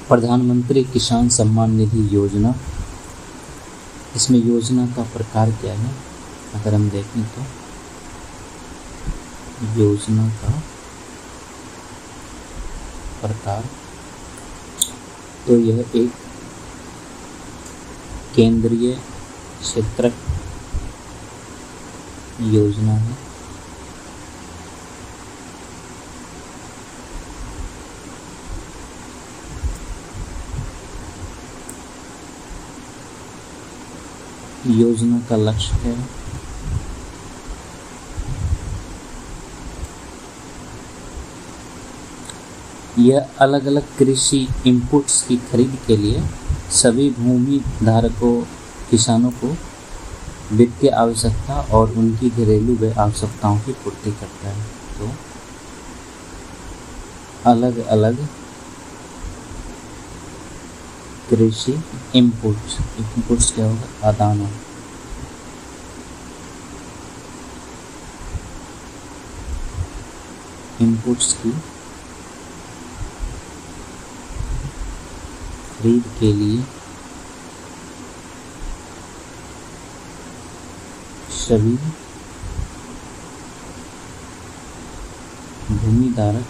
प्रधानमंत्री किसान सम्मान निधि योजना, इसमें योजना का प्रकार क्या है? अगर हम देखें तो योजना का प्रकार, तो यह एक केंद्रीय क्षेत्रक योजना है। योजना का लक्ष्य है यह अलग अलग कृषि इनपुट्स की खरीद के लिए सभी भूमि धारकों किसानों को वित्तीय आवश्यकता और उनकी घरेलू व्यय आवश्यकताओं की पूर्ति करता है। तो अलग अलग कृषि इनपुट्स क्या होगा? आदान, इनपुट्स की खरीद के लिए सभी भूमिधारक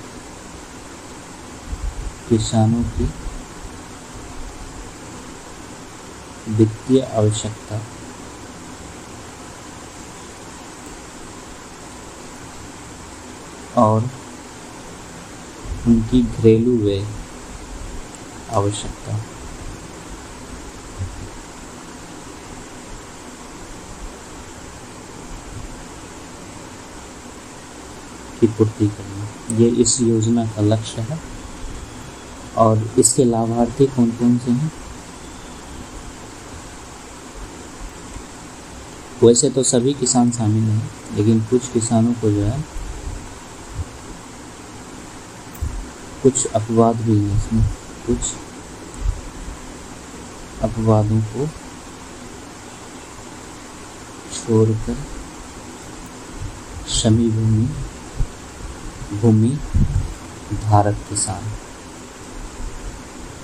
किसानों की वित्तीय आवश्यकता और उनकी घरेलू व्यय आवश्यकता की पूर्ति करना, ये इस योजना का लक्ष्य है। और इसके लाभार्थी कौन कौन से हैं? वैसे तो सभी किसान शामिल हैं, लेकिन कुछ किसानों को जो है कुछ अपवाद भी हैं इसमें। कुछ अपवादों को छोड़कर सभी भूमि धारक किसान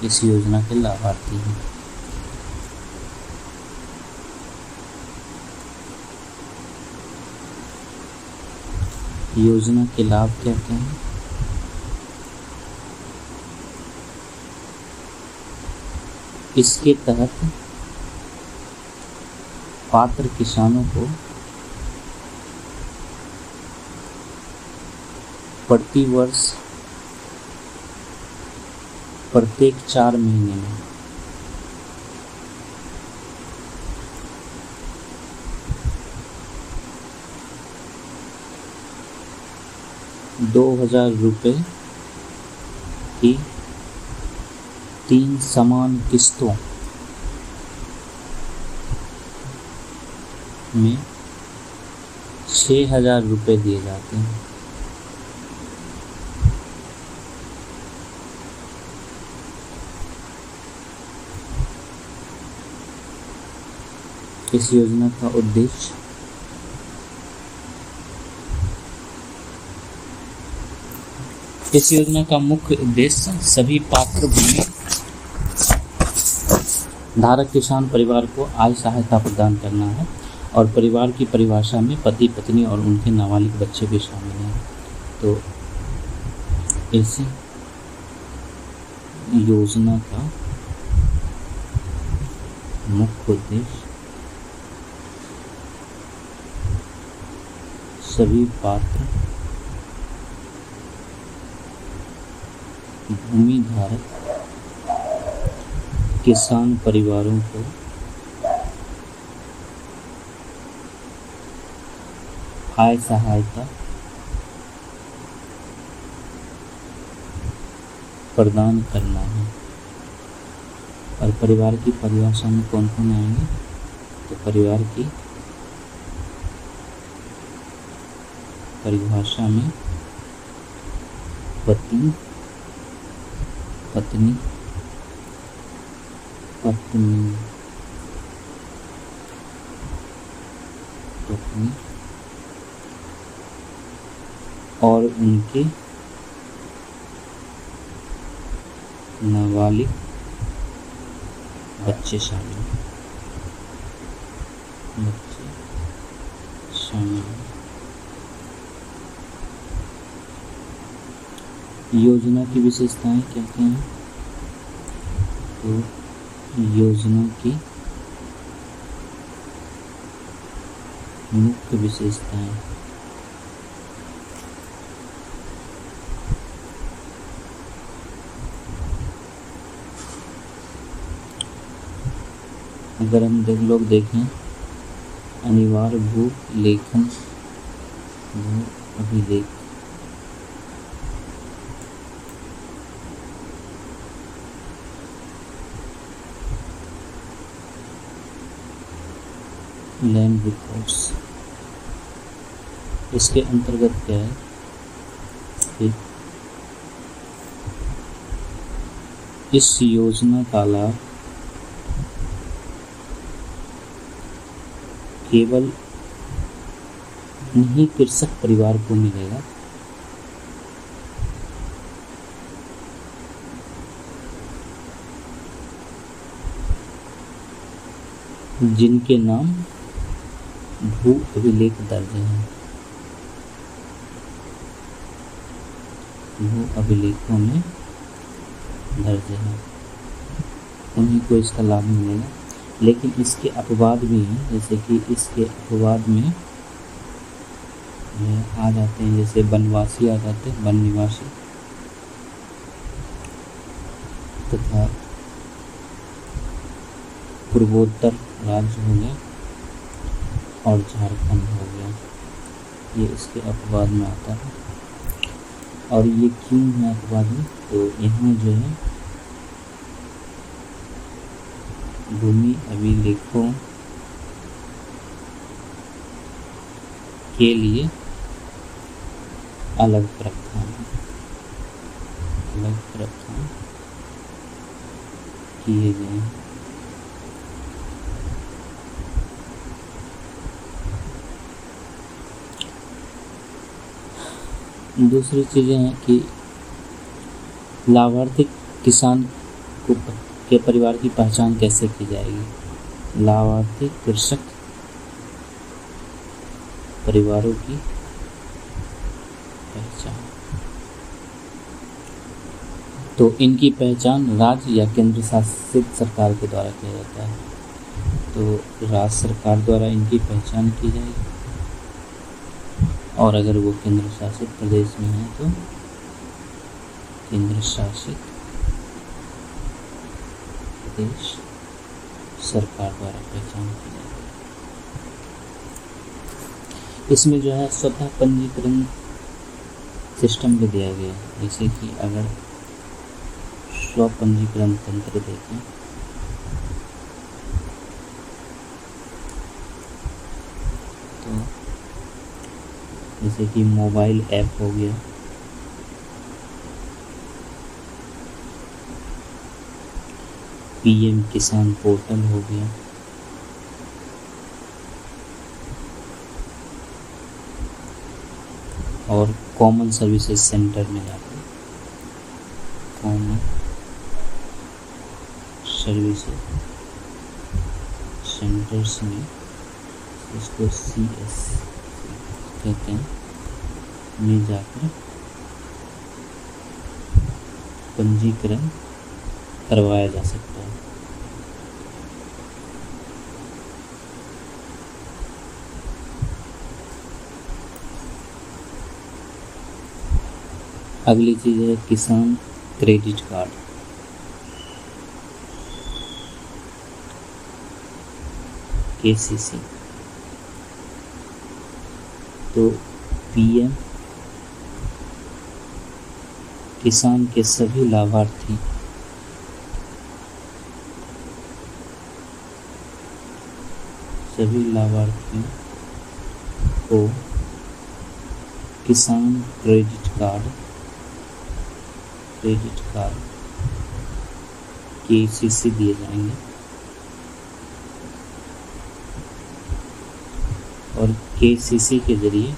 इस योजना के लाभार्थी हैं। योजना के लाभ क्या क्या हैं? इसके तहत पात्र किसानों को प्रति वर्ष प्रत्येक 4 महीने में ₹2,000 की 3 समान किस्तों में ₹6,000 दिए जाते हैं। इस योजना का उद्देश्य इस योजना का मुख्य उद्देश्य सभी पात्र भूमि धारक किसान परिवार को आय सहायता प्रदान करना है। और परिवार की परिभाषा में पति पत्नी और उनके नाबालिग बच्चे भी शामिल हैं। तो इस योजना का मुख्य उद्देश्य सभी पात्र भूमि धारक किसान परिवारों को आय सहायता प्रदान करना है। और परिवार की परिभाषा में कौन कौन आएंगे? तो परिवार की परिभाषा में पति पत्नी पत्नी पत्नी और उनके नाबालिग बच्चे शामिल योजना की विशेषताएं क्या क्या हैं? तो योजना की मुख्य विशेषताएं अगर हम लोग देखें, अनिवार्य भू लेखन भू अभिलेख, लैंड रिकॉर्ड्स, इसके अंतर्गत क्या है कि इस योजना का लाभ केवल नहीं कृषक परिवार को मिलेगा, जिनके नाम भू अभिलेख दर्ज हैं। भू अभिलेखों में दर्ज है, उन्हीं को इसका लाभ मिलेगा। लेकिन इसके अपवाद भी हैं, जैसे कि इसके अपवाद में आ जाते हैं, जैसे वनवासी आ जाते हैं, वन निवासी, तथा पूर्वोत्तर राज्य हो गया और झारखंड हो गया, ये इसके अपवाद में आता है। और ये क्यों है अपवाद में? तो यहाँ जो है भूमि अभिलेखों के लिए अलग प्रावधान किए गए हैं। दूसरी चीज़ें हैं कि लाभार्थी किसान को के परिवार की पहचान कैसे की जाएगी। लाभार्थी कृषक परिवारों की पहचान, तो इनकी पहचान राज्य या केंद्र शासित सरकार के द्वारा किया जाता है। तो राज्य सरकार द्वारा इनकी पहचान की जाएगी, और अगर वो केंद्र शासित प्रदेश में है तो केंद्र शासित प्रदेश सरकार द्वारा पहचान की जाएगी। इसमें जो है स्वतः पंजीकरण सिस्टम भी दिया गया है, जैसे कि अगर स्व पंजीकरण तंत्र देखें तो जैसे कि मोबाइल ऐप हो गया, पीएम किसान पोर्टल हो गया, और कॉमन सर्विसेज सेंटर में जाकर कॉमन सर्विसेज सेंटर्स में, इसको CS कहते हैं, में जाकर पंजीकरण करवाया जा सकता है। अगली चीज़ है किसान क्रेडिट कार्ड। KCC, तो PM किसान के सभी लाभार्थियों को किसान क्रेडिट कार्ड KCC दिए जाएंगे, और KCC के जरिए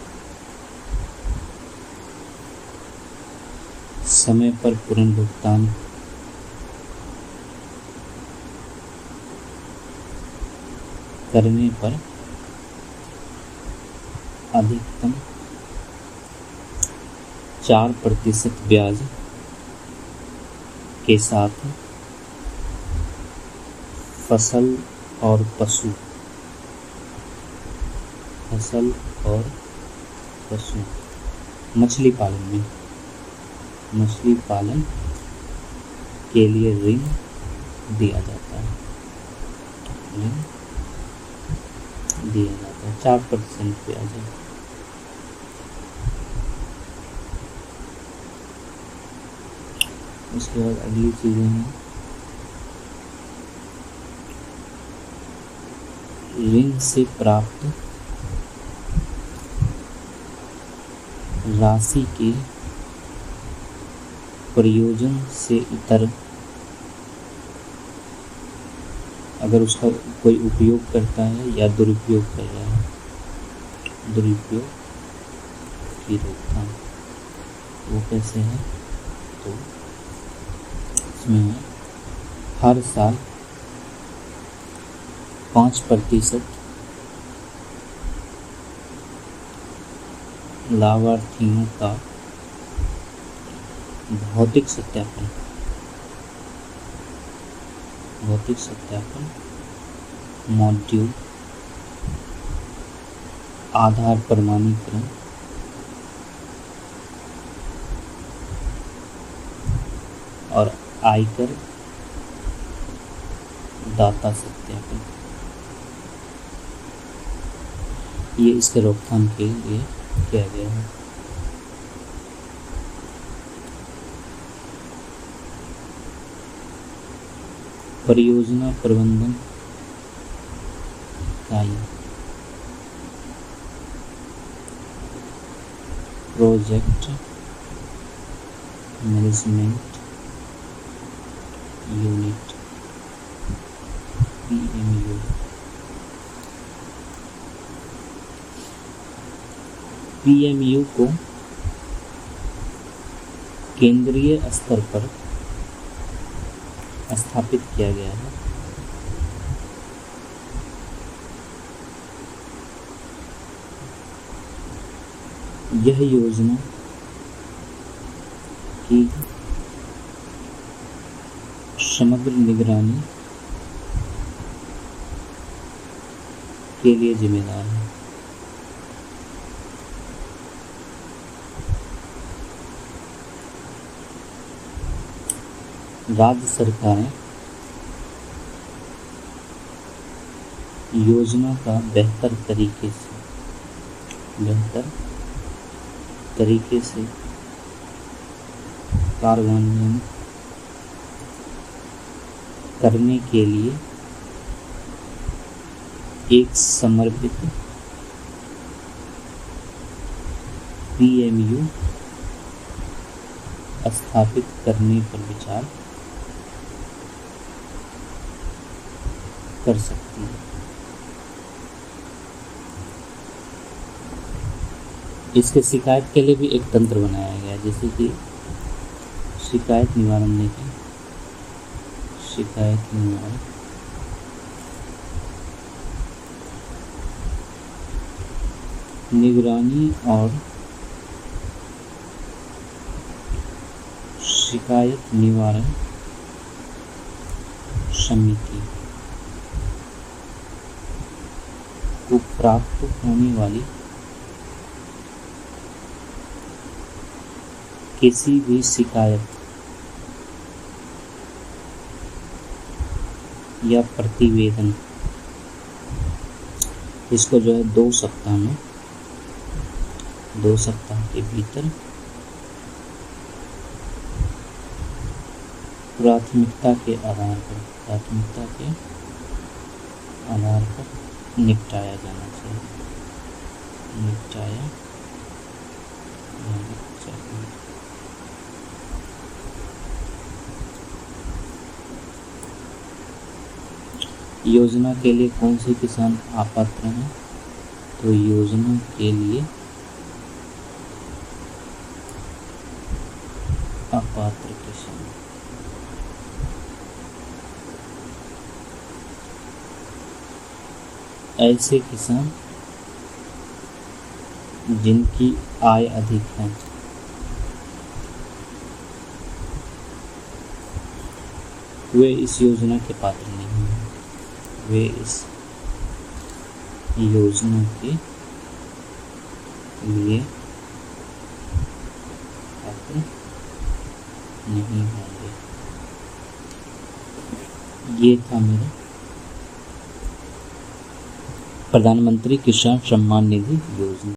समय पर पूर्ण भुगतान करने पर अधिकतम 4% ब्याज के साथ फसल और पशु मछली पालन के लिए ऋण दिया जाता है। 4% ब्याज है। उसके बाद अगली चीजें हैं, ऋण से प्राप्त राशि के प्रयोजन से इतर अगर उसका कोई उपयोग करता है या दुरुपयोग कर रहा है, दुरुपयोग की रोकथाम वो कैसे है, तो इसमें हर साल 5% लाभार्थियों का भौतिक सत्यापन, मॉड्यूल, आधार प्रमाणीकरण और आयकर दाता सत्यापन, ये इसके रोकथाम के लिए किया गया है। परियोजना प्रबंधन इकाई, project management unit, PMU। PMU को केंद्रीय स्तर पर स्थापित किया गया है। यह योजना की समग्र निगरानी के लिए जिम्मेदार है। राज्य सरकारें योजना का बेहतर तरीके से कार्यान्वयन करने के लिए एक समर्पित PMU स्थापित करने पर विचार कर सकती है। इसके शिकायत के लिए भी एक तंत्र बनाया गया, जैसे कि शिकायत निवारण निगरानी और शिकायत निवारण समिति को प्राप्त होने वाली किसी भी शिकायत या प्रतिवेदन, इसको जो है 2 सप्ताह के भीतर प्राथमिकता के आधार पर निपटाया जाना चाहिए। योजना के लिए कौन से किसान अपात्र हैं, तो योजना के लिए अपात्र किसान ऐसे किसान जिनकी आय अधिक है वे इस योजना के पात्र नहीं हैं। वे इस योजना के लिए पात्र नहीं होंगे। ये था मेरा प्रधानमंत्री किसान सम्मान निधि योजना।